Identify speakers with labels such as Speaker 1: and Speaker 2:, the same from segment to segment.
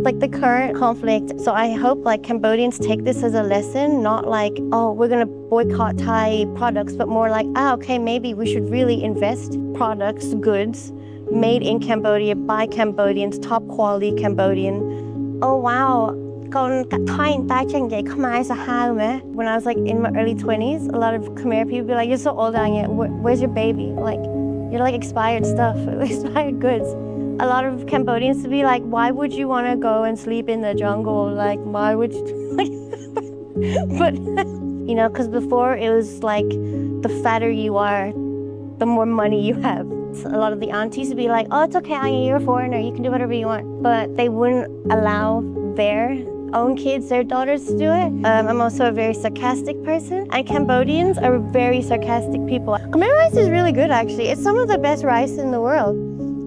Speaker 1: like the current conflict. So I hope like Cambodians take this as a lesson, not like, oh, we're gonna boycott Thai products, but more like, okay, maybe we should really invest products, goods made in Cambodia by Cambodians, top quality Cambodian. Oh wow, con Thai tai chang dai Khmer sa how meh. When I was like in my early 20s, a lot of Khmer people be like, you're so old, Anya, where's your baby? Like, you're like expired stuff, expired goods. A lot of Cambodians to be like, why would you want to go and sleep in the jungle? Like, why would you? But, you know, because before it was like, the fatter you are, the more money you have. So a lot of the aunties would be like, oh, it's okay, Anya, you're a foreigner, you can do whatever you want. But they wouldn't allow their own kids, their daughters to do it. I'm also a very sarcastic person, and Cambodians are very sarcastic people. Khmer rice is really good, actually. It's some of the best rice in the world.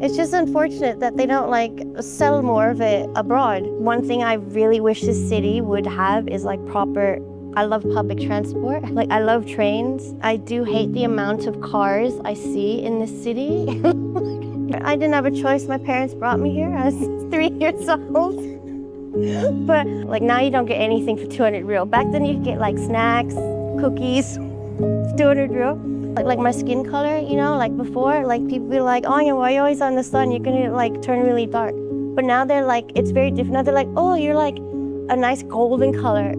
Speaker 1: It's just unfortunate that they don't like sell more of it abroad. One thing I really wish this city would have is like proper, I love public transport. Like I love trains. I do hate the amount of cars I see in this city. I didn't have a choice. My parents brought me here. I was 3 years old. But like now you don't get anything for 200 real. Back then you could get like snacks, cookies, 200 real. Like my skin color, you know, like before, like people be like, oh, yeah, why are you always on the sun? You're gonna like turn really dark. But now they're like, it's very different. Now they're like, oh, you're like a nice golden color.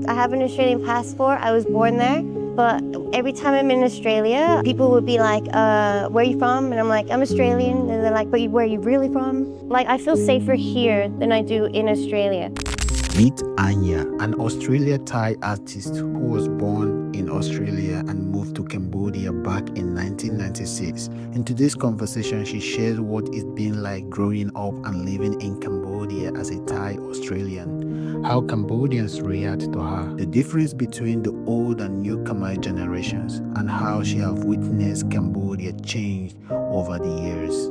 Speaker 1: I have an Australian passport. I was born there. But every time I'm in Australia, people would be like, where are you from? And I'm like, I'm Australian. And they're like, but where are you really from? Like, I feel safer here than I do in Australia.
Speaker 2: Meet Anya, an Australia-Thai artist who was born in Australia and moved to Cambodia back in 1996. In today's conversation, she shares what it's been like growing up and living in Cambodia as a Thai Australian, how Cambodians react to her, the difference between the old and new Khmer generations, and how she has witnessed Cambodia change over the years.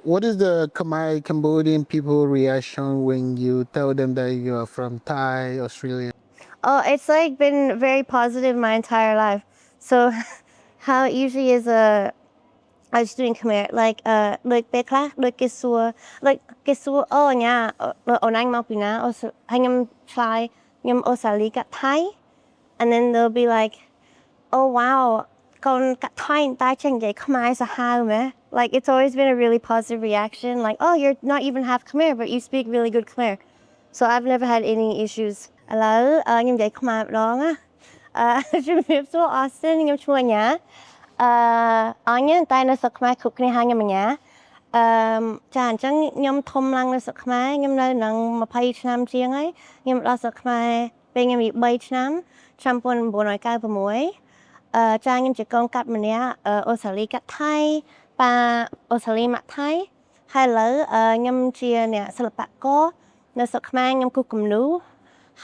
Speaker 2: What is the Khmer Cambodian people reaction when you tell them that you are from Thai, Australia?
Speaker 1: Oh, it's like been very positive my entire life. So how it usually is I was doing Khmer, likeពេលខ្លះដូចគេសួរ like គេសួរអូអញ្ញាអូនអញមកពីណាអូហើយខ្ញុំឆ្លើយខ្ញុំអូស្ត្រាលីកាត់ថៃ and then they'll be like, oh wow, កូនកាត់ថៃតែចេះនិយាយខ្មែរសាហាវមែន like it's always been a really positive reaction, like, oh, you're not even half Khmer but you speak really good Khmer. So I've never had any issues. ឥឡូវខ្ញុំនិយាយខ្មែរម្ដងណាជំរាបសួរ Austin ខ្ញុំឈ្មោះអញ្ញា Anya តែនៅស្រុកខ្មែរគ្រប់គ្នាហៅខ្ញុំអញ្ញាចាអញ្ចឹងខ្ញុំធំឡើងនៅស្រុកខ្មែរខ្ញុំនៅនឹង20ឆ្នាំជាងហើយខ្ញុំដល់ស្រុកខ្មែរពេលខ្ញុំមាន3ឆ្នាំឆ្នាំ1996ចាខ្ញុំជាកូនកាត់ម្នាក់អូស្ត្រាលីកាត់ថៃប៉ាអូស្ត្រាលីម៉ាក់ថៃហើយឥឡូវខ្ញុំជាអ្នកសិល្បករនៅស្រុកខ្មែរខ្ញុំគូសគំនូរ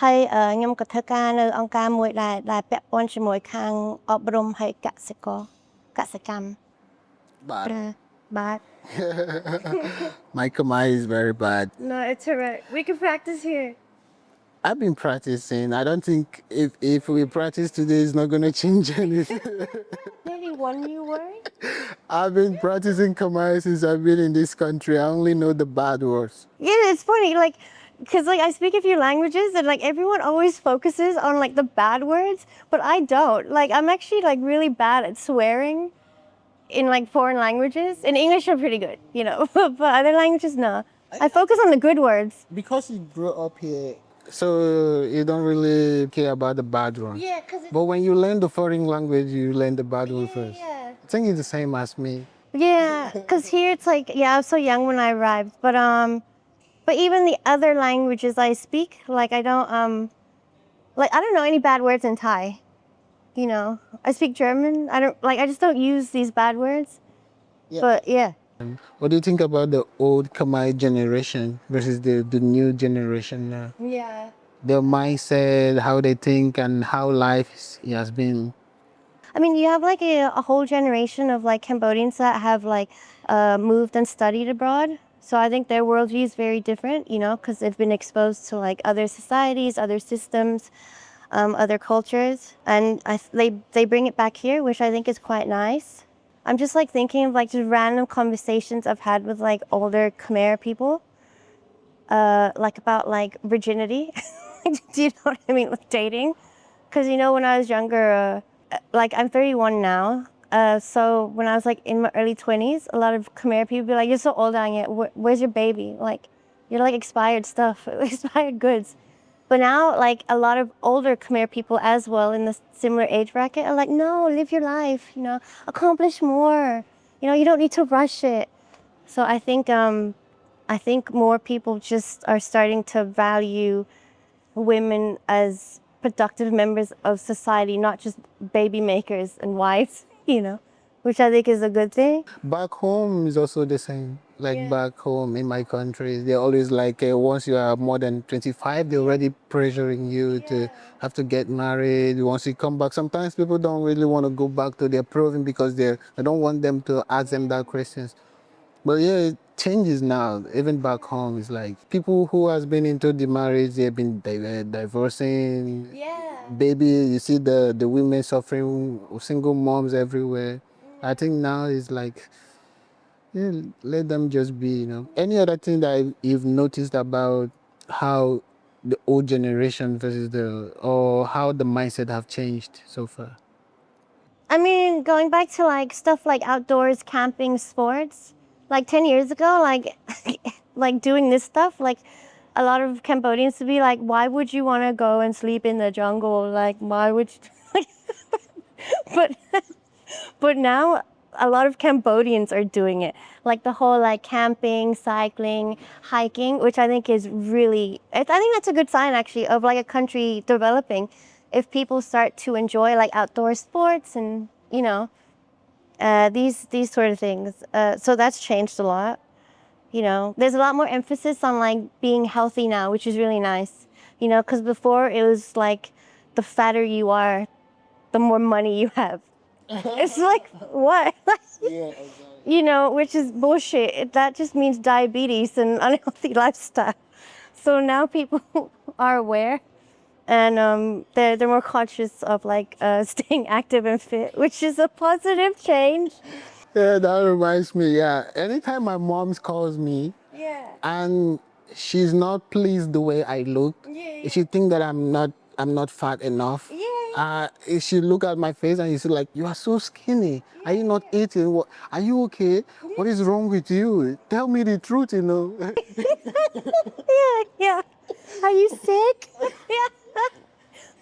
Speaker 1: ហើយខ្ញុំក៏ធ្វើការនៅអង្គការមួយដែលពាក់ព័ន្ធជាមួយខាងអប់រំហើយកសិកម្ម Bad.
Speaker 2: My Khmer is very bad.
Speaker 1: No, it's alright. We can practice here.
Speaker 2: I've been practicing. I don't think if we practice today, it's not going to change anything.
Speaker 1: Maybe one new word?
Speaker 2: I've been practicing Khmer since I've been in this country. I only know the bad words.
Speaker 1: Yeah, it's funny, like, because like I speak a few languages and like everyone always focuses on like the bad words, but I don't. Like I'm actually like really bad at swearing in like foreign languages. In English I'm pretty good, you know, but other languages, no. I focus on the good words.
Speaker 2: Because you grew up here, so you don't really care about the bad one.
Speaker 1: Yeah, because
Speaker 2: But when you learn the foreign language, you learn the bad one first.
Speaker 1: Yeah.
Speaker 2: I think it's the same as me.
Speaker 1: Yeah, because here it's like, yeah, I was so young when I arrived, but even the other languages I speak, like I don't know any bad words in Thai. You know, I speak German. I just don't use these bad words. Yeah. But yeah.
Speaker 2: What do you think about the old Khmer generation versus the new generation now?
Speaker 1: Yeah.
Speaker 2: Their mindset, how they think, and how life has been.
Speaker 1: I mean, you have like a whole generation of like Cambodians that have like moved and studied abroad. So I think their worldview is very different, you know, because they've been exposed to like other societies, other systems, other cultures, and they bring it back here, which I think is quite nice. I'm just like thinking of like just random conversations I've had with like older Khmer people, like about like virginity. Do you know what I mean? Like dating. Because, you know, when I was younger, like I'm 31 now. So when I was like in my early 20s, a lot of Khmer people be like, you're so old, Anya. Where's your baby? Like, you're like expired stuff, expired goods. But now, like a lot of older Khmer people as well in the similar age bracket are like, no, live your life, you know, accomplish more. You know, you don't need to rush it. So I think more people just are starting to value women as productive members of society, not just baby makers and wives, you know, which I think is a good thing.
Speaker 2: Back home is also the same. Like
Speaker 1: Yeah.
Speaker 2: back home in my country, they're always like, once you are more than 25, they're already pressuring you to have to get married. Once you come back, sometimes people don't really want to go back to their province because they don't want them to ask them that questions. But yeah, it changes now. Even back home, it's like people who has been into the marriage, they've been divorcing.
Speaker 1: Yeah.
Speaker 2: Baby, you see the women suffering, single moms everywhere. I think now is like, yeah, let them just be, you know. Any other thing that you've noticed about how the old generation versus or how the mindset have changed so far?
Speaker 1: I mean, going back to like stuff like outdoors, camping, sports, like 10 years ago, like like doing this stuff, like a lot of Cambodians would be like, why would you want to go and sleep in the jungle? Like, why would you? but but now a lot of Cambodians are doing it. Like the whole like camping, cycling, hiking, which I think is really, I think that's a good sign actually of like a country developing. If people start to enjoy like outdoor sports and, you know, these sort of things. So that's changed a lot. You know, there's a lot more emphasis on like being healthy now, which is really nice. You know, because before it was like the fatter you are, the more money you have. It's like, what?
Speaker 2: Yeah, exactly.
Speaker 1: You know, which is bullshit. That just means diabetes and unhealthy lifestyle. So now people are aware and they're more conscious of like staying active and fit, which is a positive change.
Speaker 2: Yeah, that reminds me. Yeah, anytime my mom calls me,
Speaker 1: Yeah.
Speaker 2: and she's not pleased the way I look.
Speaker 1: Yeah.
Speaker 2: She think that I'm not fat enough.
Speaker 1: Yeah.
Speaker 2: If she look at my face and she's like, you are so skinny. Are you not eating? What? Are you okay? What is wrong with you? Tell me the truth, you know.
Speaker 1: Yeah, yeah. Are you sick? Yeah.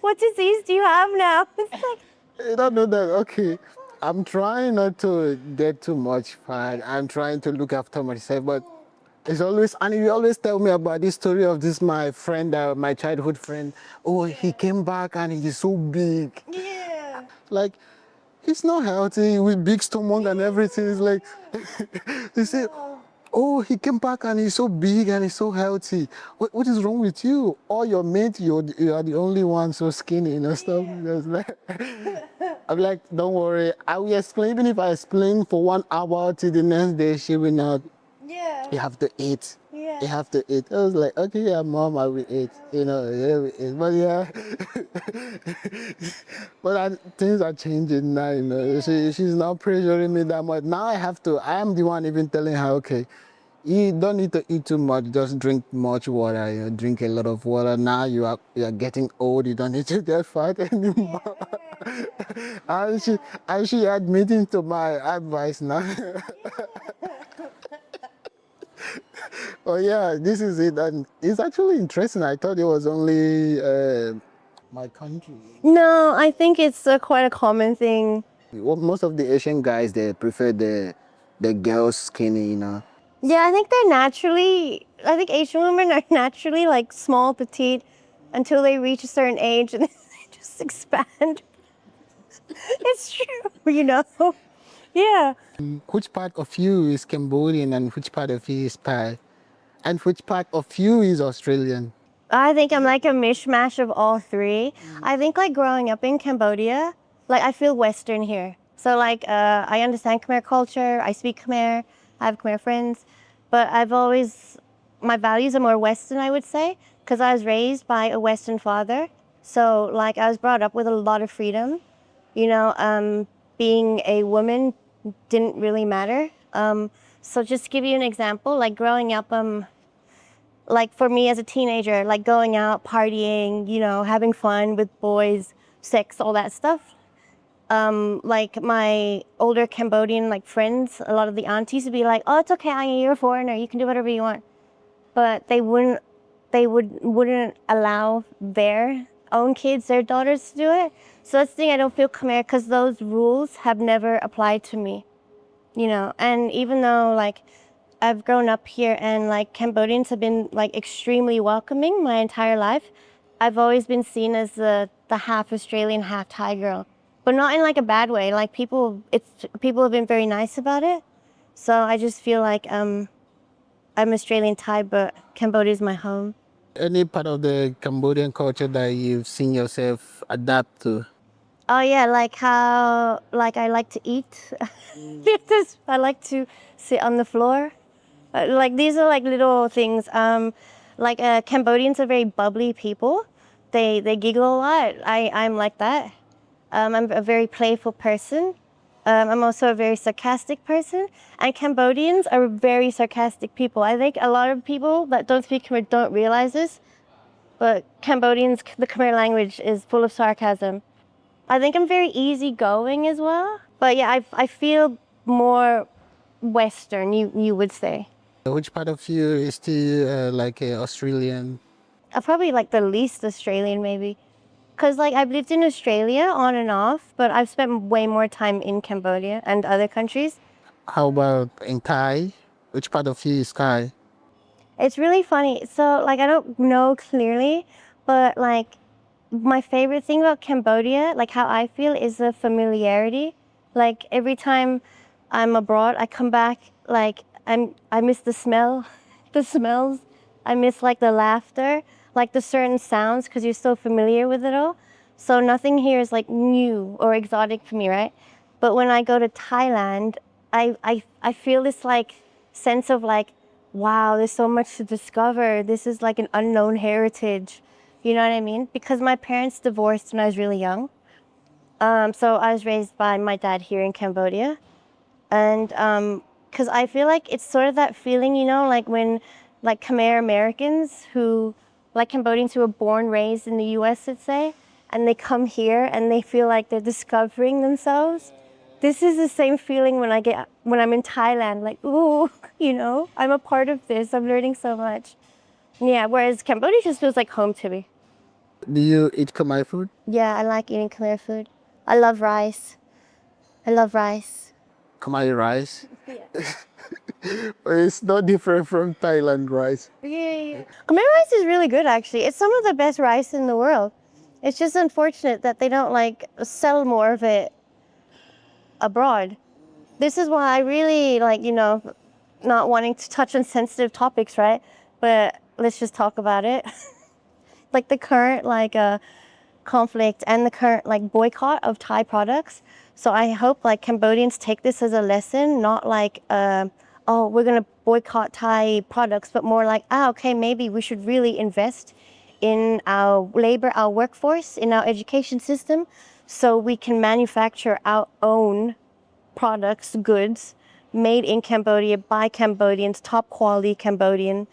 Speaker 1: What disease do you have now? It's like,
Speaker 2: I don't know that. Okay, I'm trying not to get too much fat. I'm trying to look after myself, but it's always, and you always tell me about this story of this my friend, my childhood friend. Oh, he came back and he's so big.
Speaker 1: yeah.
Speaker 2: Like, he's not healthy with big stomach and everything. It's like, they say, oh, he came back and he's so big and he's so healthy. What is wrong with you? All your mates, you are the only one so skinny, you know, stuff. That's like, I'm like, don't worry. I will explain. Even if I explain for 1 hour till the next day, she will not.
Speaker 1: Yeah.
Speaker 2: You have to eat.
Speaker 1: Yeah.
Speaker 2: You have to eat. I was like, okay, yeah, mom, I will eat. You know, yeah, we eat. But yeah, but things are changing now. You know, she's not pressuring me that much. Now I have to. I am the one even telling her, okay, you don't need to eat too much. Just drink much water. You know, drink a lot of water. Now you are getting old. You don't need to get fat anymore. and she admitting to my advice now. Oh yeah, this is it, and it's actually interesting. I thought it was only my country.
Speaker 1: No, I think it's quite a common thing.
Speaker 2: Well, most of the Asian guys they prefer the girls skinny, you know.
Speaker 1: Yeah, I think they're naturally, I think Asian women are naturally like small, petite until they reach a certain age and they just expand. It's true, you know? Yeah.
Speaker 2: Which part of you is Cambodian and which part of you is Thai, and which part of you is Australian?
Speaker 1: I think I'm like a mishmash of all three. I think like growing up in Cambodia, like I feel Western here. So like I understand Khmer culture, I speak Khmer, I have Khmer friends, but my values are more Western, I would say, because I was raised by a Western father. So like I was brought up with a lot of freedom. You know, being a woman didn't really matter. So just to give you an example, like growing up, like for me as a teenager, like going out, partying, you know, having fun with boys, sex, all that stuff. Like my older Cambodian like friends, a lot of the aunties would be like, "Oh, it's okay, Anya, you're a foreigner. You can do whatever you want." But wouldn't allow their own kids, their daughters to do it. So that's the thing, I don't feel Khmer because those rules have never applied to me, you know. And even though like I've grown up here and like Cambodians have been like extremely welcoming my entire life, I've always been seen as the half Australian, half Thai girl, but not in like a bad way. Like people have been very nice about it. So I just feel like I'm Australian Thai, but Cambodia is my home.
Speaker 2: Any part of the Cambodian culture that you've seen yourself adapt to?
Speaker 1: Oh yeah, like how like I like to eat. I like to sit on the floor. Like these are like little things. Like Cambodians are very bubbly people. They giggle a lot. I'm like that. I'm a very playful person. I'm also a very sarcastic person. And Cambodians are very sarcastic people. I think a lot of people that don't speak Khmer don't realize this, but Cambodians, the Khmer language is full of sarcasm. I think I'm very easygoing as well. But yeah, I feel more Western, you would say.
Speaker 2: Which part of you is still like Australian?
Speaker 1: Probably like the least Australian, maybe. Because like I've lived in Australia on and off, but I've spent way more time in Cambodia and other countries.
Speaker 2: How about in Thai? Which part of you is Thai?
Speaker 1: It's really funny. So like I don't know clearly, but like my favorite thing about Cambodia, like how I feel, is the familiarity. Like every time I'm abroad, I come back, like I miss the smell, the smells. I miss like the laughter, like the certain sounds, because you're so familiar with it all. So nothing here is like new or exotic for me, right? But when I go to Thailand, I feel this like sense of like, wow, there's so much to discover. This is like an unknown heritage. You know what I mean? Because my parents divorced when I was really young. So I was raised by my dad here in Cambodia. And because I feel like it's sort of that feeling, you know, like when like Khmer Americans who, like Cambodians who were born, raised in the US, let's say, and they come here and they feel like they're discovering themselves. This is the same feeling when I'm in Thailand, like, ooh, you know, I'm a part of this. I'm learning so much. Yeah, whereas Cambodia just feels like home to me.
Speaker 2: Do you eat Khmer food?
Speaker 1: Yeah, I like eating Khmer food. I love rice. I love rice.
Speaker 2: Khmer rice?
Speaker 1: Yeah.
Speaker 2: It's not different from Thailand rice.
Speaker 1: Yeah. Khmer rice is really good, actually. It's some of the best rice in the world. It's just unfortunate that they don't like sell more of it abroad. This is why I really like, you know, not wanting to touch on sensitive topics, right? But let's just talk about it. Like the current conflict and the current like boycott of Thai products. So I hope like Cambodians take this as a lesson, not like oh, we're gonna boycott Thai products, but more like, okay, maybe we should really invest in our labor, our workforce, in our education system, so we can manufacture our own products, goods made in Cambodia by Cambodians, top quality Cambodian,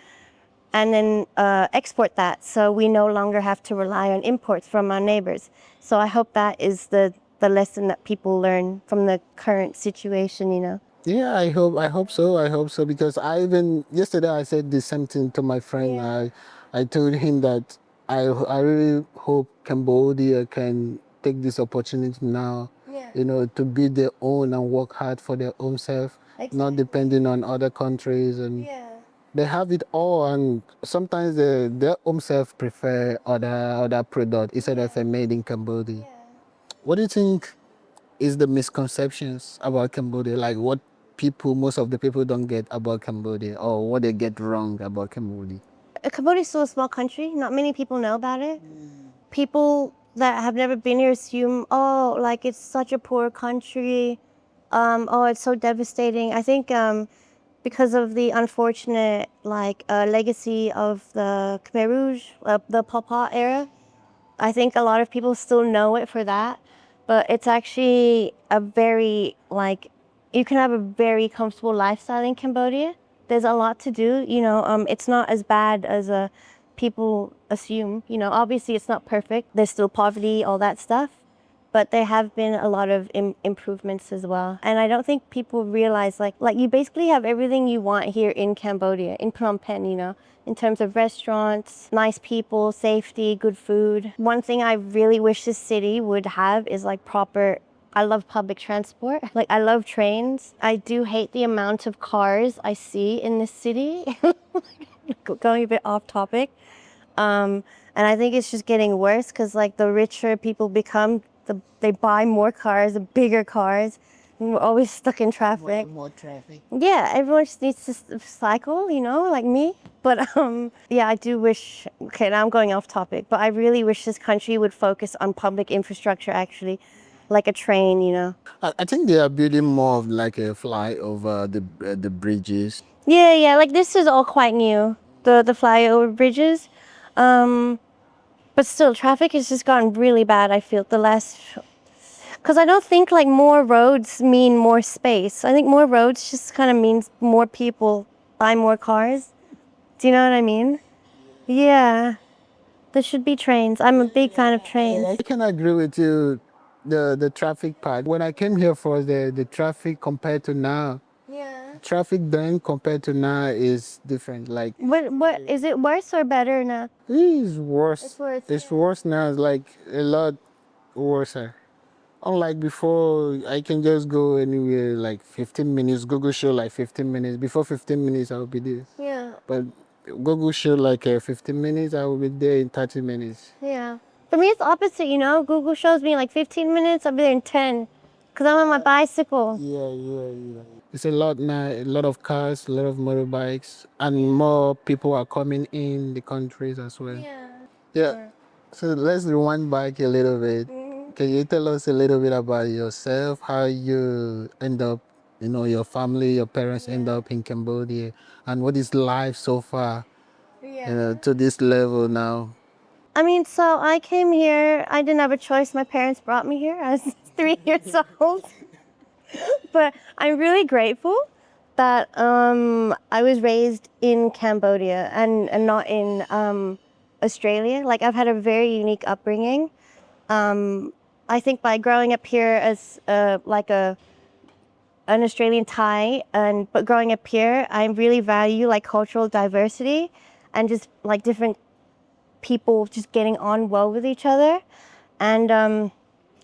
Speaker 1: and then export that, so we no longer have to rely on imports from our neighbors. So I hope that is the lesson that people learn from the current situation, you know.
Speaker 2: Yeah, I hope so. I hope so because I even yesterday I said the same thing to my friend.
Speaker 1: Yeah.
Speaker 2: I told him that I really hope Cambodia can take this opportunity now,
Speaker 1: Yeah.
Speaker 2: you know, to build their own and work hard for their own self, not
Speaker 1: Exactly.
Speaker 2: depending on other countries. And
Speaker 1: Yeah.
Speaker 2: they have it all, and sometimes their own self prefer other product instead of a made in Cambodia. What do you think is the misconceptions about Cambodia? Like what most of the people don't get about Cambodia, or what they get wrong about Cambodia?
Speaker 1: Cambodia is still a small country. Not many people know about it. People that have never been here assume, oh, like it's such a poor country. Oh, it's so devastating. I think because of the unfortunate legacy of the Khmer Rouge, the Pol Pot era, I think a lot of people still know it for that. But it's actually a very you can have a very comfortable lifestyle in Cambodia. there's a lot to do. It's not as bad as people assume. Obviously it's not perfect. There's still poverty, all that stuff. But there have been a lot of improvements as well. And I don't think people realize, like you basically have everything you want here in Cambodia, in Phnom Penh, in terms of restaurants, nice people, safety, good food. One thing I really wish this city would have is like I love public transport. Like I love trains. I do hate the amount of cars I see in this city. Going a bit off topic. And I think it's just getting worse because like the richer people become, they buy more cars, bigger cars. And we're always stuck in traffic.
Speaker 3: More traffic.
Speaker 1: Yeah, everyone just needs to cycle, like me. But yeah, I do wish, okay, now I'm going off topic, but I really wish this country would focus on public infrastructure actually, like a train,
Speaker 3: I think they are building more of like a flyover the bridges.
Speaker 1: Yeah, like this is all quite new, the flyover bridges. But still, traffic has just gotten really bad, I feel, because I don't think like more roads mean more space. I think more roads just kind of means more people buy more cars. Do you know what I mean? Yeah. There should be trains. I'm a big fan of trains.
Speaker 3: I can agree with you, the traffic part. When I came here for the traffic compared to now,
Speaker 1: Yeah.
Speaker 3: traffic then compared to now is different. Like
Speaker 1: What is it worse or better now?
Speaker 3: it is worse.
Speaker 1: It's worse,
Speaker 3: It's
Speaker 1: yeah.
Speaker 3: worse now. It's like a lot worse. Unlike before, I can just go anywhere like 15 minutes. Google show like 15 minutes. Before 15 minutes, I will be there.
Speaker 1: Yeah.
Speaker 3: But Google show like 15 minutes, I will be there in 30 minutes.
Speaker 1: Yeah. For me, it's opposite, Google shows me like 15 minutes, I'll be there in 10. Because I'm on my bicycle.
Speaker 3: Yeah. It's a lot now, a lot of cars, a lot of motorbikes, and more people are coming in the countries as well. Yeah. So let's rewind back a little bit. Can you tell us a little bit about yourself, how you end up, your family, your parents end up in Cambodia, and what is life so far, to this level now?
Speaker 1: I mean, so I came here, I didn't have a choice. My parents brought me here. I was 3 years old. But I'm really grateful that I was raised in Cambodia and not in Australia. Like I've had a very unique upbringing. I think by growing up here as like an Australian Thai, but growing up here, I really value like cultural diversity and just like different people just getting on well with each other. And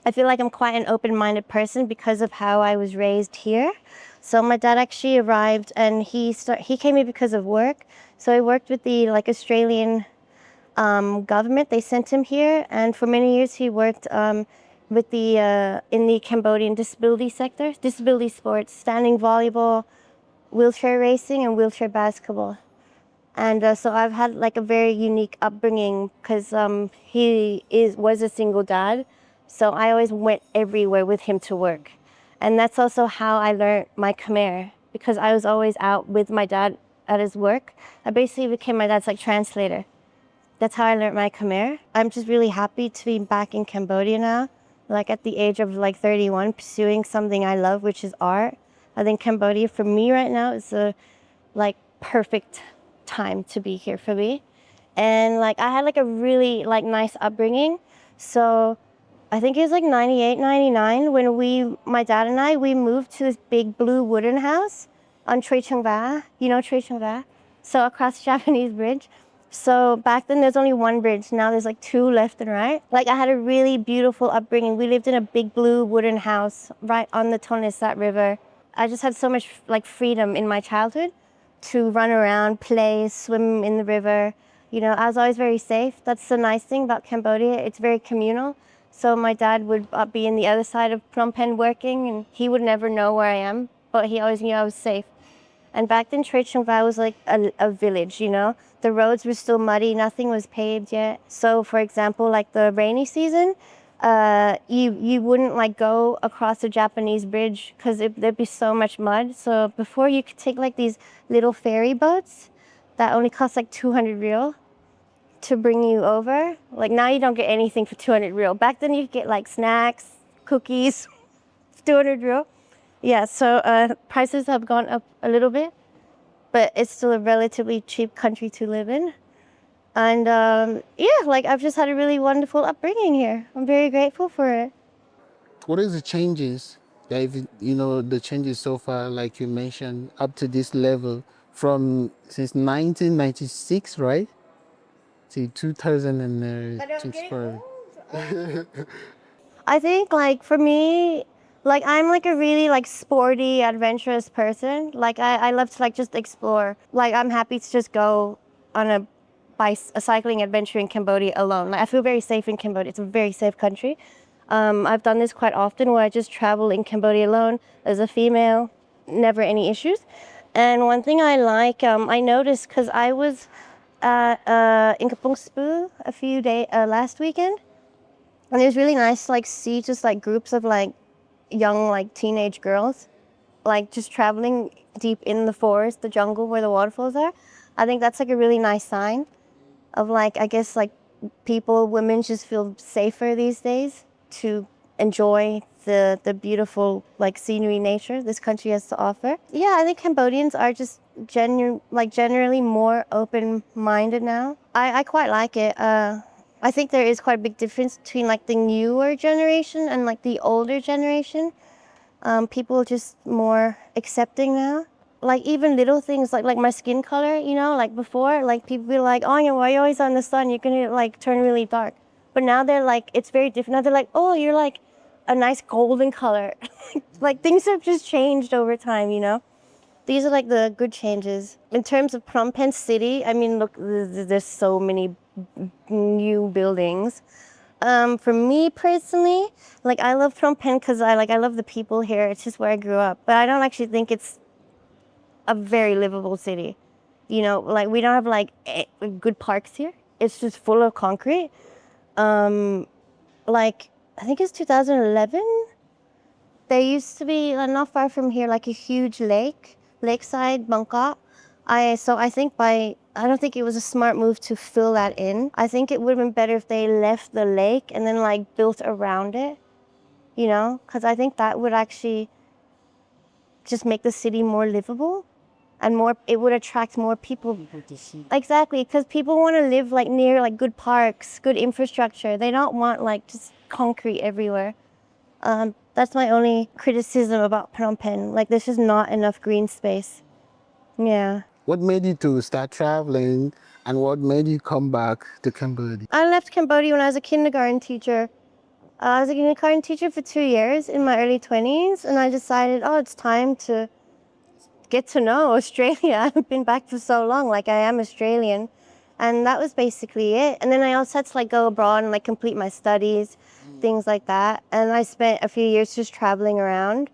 Speaker 1: I feel like I'm quite an open-minded person because of how I was raised here. So my dad actually arrived and he came here because of work. So he worked with the like Australian government. They sent him here, and for many years he worked with in the Cambodian disability sector, disability sports, standing volleyball, wheelchair racing, and wheelchair basketball. And so I've had like a very unique upbringing because he was a single dad. So I always went everywhere with him to work. And that's also how I learned my Khmer, because I was always out with my dad at his work. I basically became my dad's like translator. That's how I learned my Khmer. I'm just really happy to be back in Cambodia now, like at the age of like 31, pursuing something I love, which is art. I think Cambodia for me right now is a like perfect time to be here for me. And like I had like a really like nice upbringing. So I think it was like 98, 99 when my dad and I, we moved to this big blue wooden house on Tre Chung Va. You know Tre Chung Va? So across the Japanese bridge. So back then there's only one bridge. Now there's like two left and right. Like I had a really beautiful upbringing. We lived in a big blue wooden house right on the Tonle Sap River. I just had so much like freedom in my childhood to run around, play, swim in the river. I was always very safe. That's the nice thing about Cambodia. It's very communal. So my dad would be in the other side of Phnom Penh working, and he would never know where I am, but he always knew I was safe. And back then, Tre Chung Va was like a village, The roads were still muddy, nothing was paved yet. So for example, like the rainy season, you wouldn't like go across the Japanese bridge because there'd be so much mud. So before you could take like these little ferry boats that only cost like 200 real to bring you over. Like now you don't get anything for 200 real. Back then you could get like snacks, cookies, 200 real. Yeah, so prices have gone up a little bit. but it's still a relatively cheap country to live in. And yeah, like I've just had a really wonderful upbringing here. I'm very grateful for it.
Speaker 3: What is the changes that the changes so far, like you mentioned, up to this level from since 1996, right? To 2024.
Speaker 1: I think like for me, like I'm like a really like sporty, adventurous person. Like I love to like just explore. Like I'm happy to just go on a cycling adventure in Cambodia alone. Like I feel very safe in Cambodia. It's a very safe country. I've done this quite often where I just travel in Cambodia alone as a female, never any issues. And one thing I like, I noticed because I was in Kampong Speu a few days last weekend, and it was really nice to like see just like groups of like young like teenage girls, like just traveling deep in the forest, the jungle where the waterfalls are. I think that's like a really nice sign of like, I guess like women just feel safer these days to enjoy the beautiful like scenery nature this country has to offer. Yeah, I think Cambodians are just generally more open-minded now. I quite like it. I think there is quite a big difference between like the newer generation and like the older generation. People are just more accepting now. Like even little things like my skin color, like before, like people be like, oh, why are you always on the sun? You're gonna like turn really dark. But now they're like, it's very different. Now they're like, oh, you're like a nice golden color. Like things have just changed over time, These are like the good changes. In terms of Phnom Penh city, I mean, look, there's so many new buildings. For me personally, like I love Phnom Penh because I love the people here. It's just where I grew up. But I don't actually think it's a very livable city. Like we don't have like good parks here. It's just full of concrete. Like I think it's 2011. There used to be not far from here like a huge lakeside Bangkok. I don't think it was a smart move to fill that in. I think it would have been better if they left the lake and then like built around it, because I think that would actually just make the city more livable and it would attract more people. Exactly, because people want to live like near like good parks, good infrastructure. They don't want like just concrete everywhere. That's my only criticism about Phnom Penh. Like there's just not enough green space. Yeah.
Speaker 3: What made you to start traveling and what made you come back to Cambodia?
Speaker 1: I left Cambodia when I was a kindergarten teacher. I was a kindergarten teacher for 2 years in my early 20s, and I decided, oh, it's time to get to know Australia. I haven't been back for so long, like I am Australian. And that was basically it. And then I also had to like go abroad and like complete my studies, things like that. And I spent a few years just traveling around,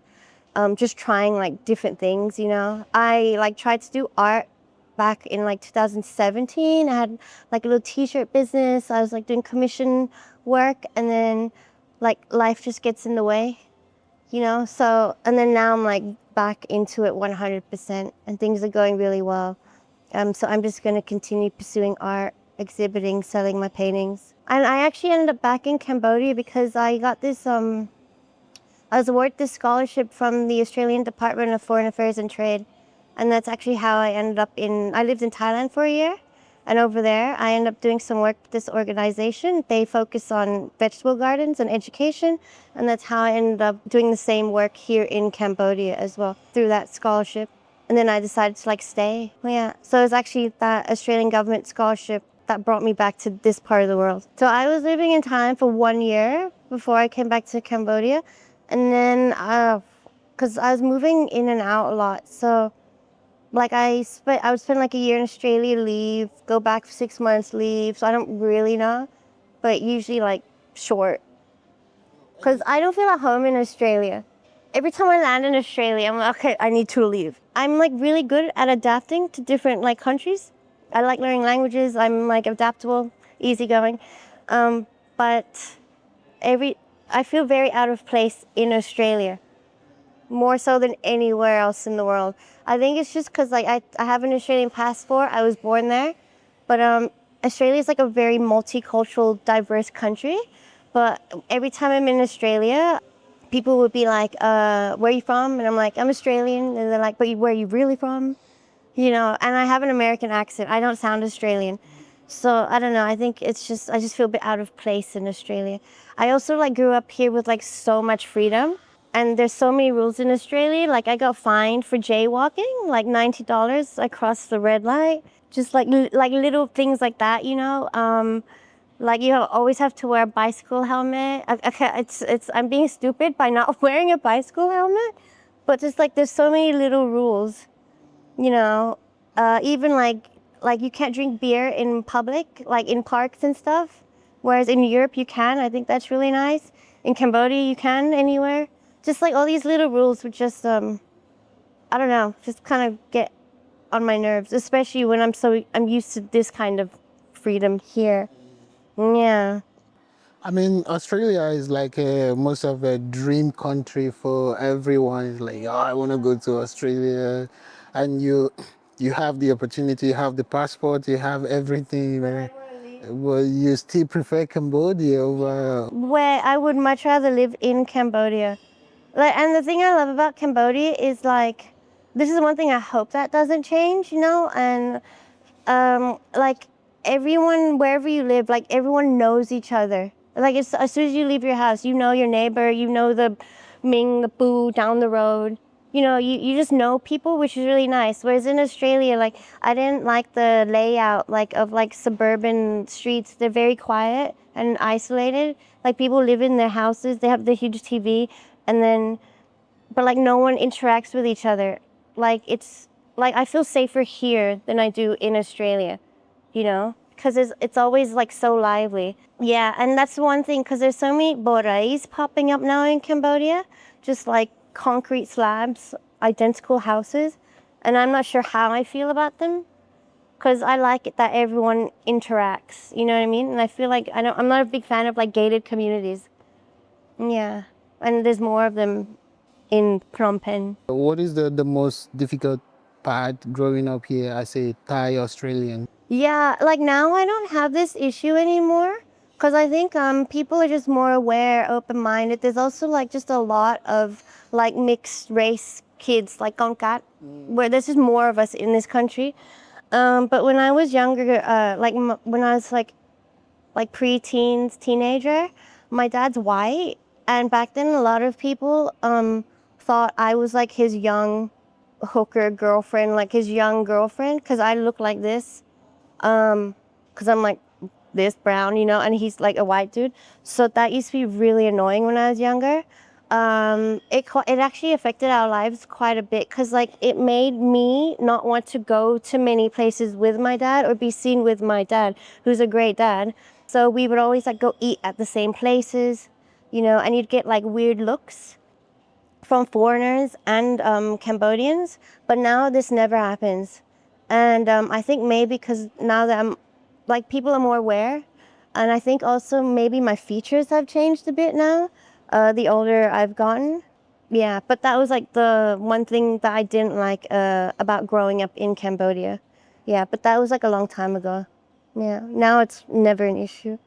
Speaker 1: just trying like different things, I like tried to do art back in like 2017. I had like a little t-shirt business. I was like doing commission work, and then like life just gets in the way, So, and then now I'm like back into it 100%, and things are going really well. So I'm just going to continue pursuing art, exhibiting, selling my paintings. And I actually ended up back in Cambodia because I got this, I was awarded this scholarship from the Australian Department of Foreign Affairs and Trade. And that's actually how I ended up I lived in Thailand for a year. And over there, I ended up doing some work with this organization. They focus on vegetable gardens and education. And that's how I ended up doing the same work here in Cambodia as well, through that scholarship. And then I decided to like stay. Yeah. So it was actually that Australian government scholarship that brought me back to this part of the world. So I was living in Thailand for 1 year before I came back to Cambodia. And then, because I was moving in and out a lot. So like I would spend like a year in Australia, leave, go back for 6 months, leave. So I don't really know, but usually like short. Because I don't feel at home in Australia. Every time I land in Australia, I'm like, okay, I need to leave. I'm like really good at adapting to different like countries. I like learning languages. I'm like adaptable, easygoing. But I feel very out of place in Australia, more so than anywhere else in the world. I think it's just because like I have an Australian passport. I was born there, but Australia is like a very multicultural, diverse country. But every time I'm in Australia, people would be like, where are you from? And I'm like, I'm Australian. And they're like, but where are you really from? you know, and I have an American accent. I don't sound Australian. So I don't know. I think it's just, I just feel a bit out of place in Australia. I also like grew up here with like so much freedom, and there's so many rules in Australia. Like I got fined for jaywalking, like $90. I crossed the red light. Just like little things like that, you know. Like you always have to wear a bicycle helmet. Okay, it's I'm being stupid by not wearing a bicycle helmet, but just like there's so many little rules, you know. Even like you can't drink beer in public, like in parks and stuff. Whereas in Europe you can. I think that's really nice. In Cambodia you can anywhere. Just like all these little rules would just I don't know, just kind of get on my nerves, especially when I'm used to this kind of freedom here. Yeah.
Speaker 3: I mean, Australia is like most of a dream country for everyone. It's like, oh, I want to go to Australia, and you have the opportunity, you have the passport, you have everything. Well, you still prefer Cambodia over.
Speaker 1: Where I would much rather live in Cambodia. Like, and the thing I love about Cambodia is like, this is one thing I hope that doesn't change, you know, and like everyone, wherever you live, like everyone knows each other. Like it's, as soon as you leave your house, you know your neighbor, you know the Ming, the Boo down the road. You know, you just know people, which is really nice. Whereas in Australia, like I didn't like the layout like of like suburban streets. They're very quiet and isolated. Like people live in their houses, they have the huge TV, and then, but like no one interacts with each other. Like it's like I feel safer here than I do in Australia, you know, because it's always like so lively. Yeah, and that's one thing, because there's so many borais popping up now in Cambodia, just like concrete slabs, identical houses, and I'm not sure how I feel about them, because I like it that everyone interacts, you know what I mean? And I feel like I'm not a big fan of like gated communities. Yeah, and there's more of them in Phnom Penh.
Speaker 3: What is the most difficult part growing up here as a Thai Australian?
Speaker 1: Yeah, like now I don't have this issue anymore, because I think people are just more aware, open-minded. There's also like just a lot of like mixed race kids, like Konkat, where there's just more of us in this country. But when I was younger, like when I was like pre-teens, teenager, my dad's white, and back then a lot of people thought I was like his young hooker girlfriend, like his young girlfriend, because I look like this. Because I'm like this brown, you know, and he's like a white dude. So that used to be really annoying when I was younger. It actually affected our lives quite a bit, because like it made me not want to go to many places with my dad or be seen with my dad, who's a great dad. So we would always like go eat at the same places, you know, and you'd get like weird looks from foreigners and Cambodians, but now this never happens. And I think maybe because now that I'm, like, people are more aware, and I think also maybe my features have changed a bit now, the older I've gotten. Yeah, but that was like the one thing that I didn't like about growing up in Cambodia. Yeah, but that was like a long time ago. Yeah, now it's never an issue.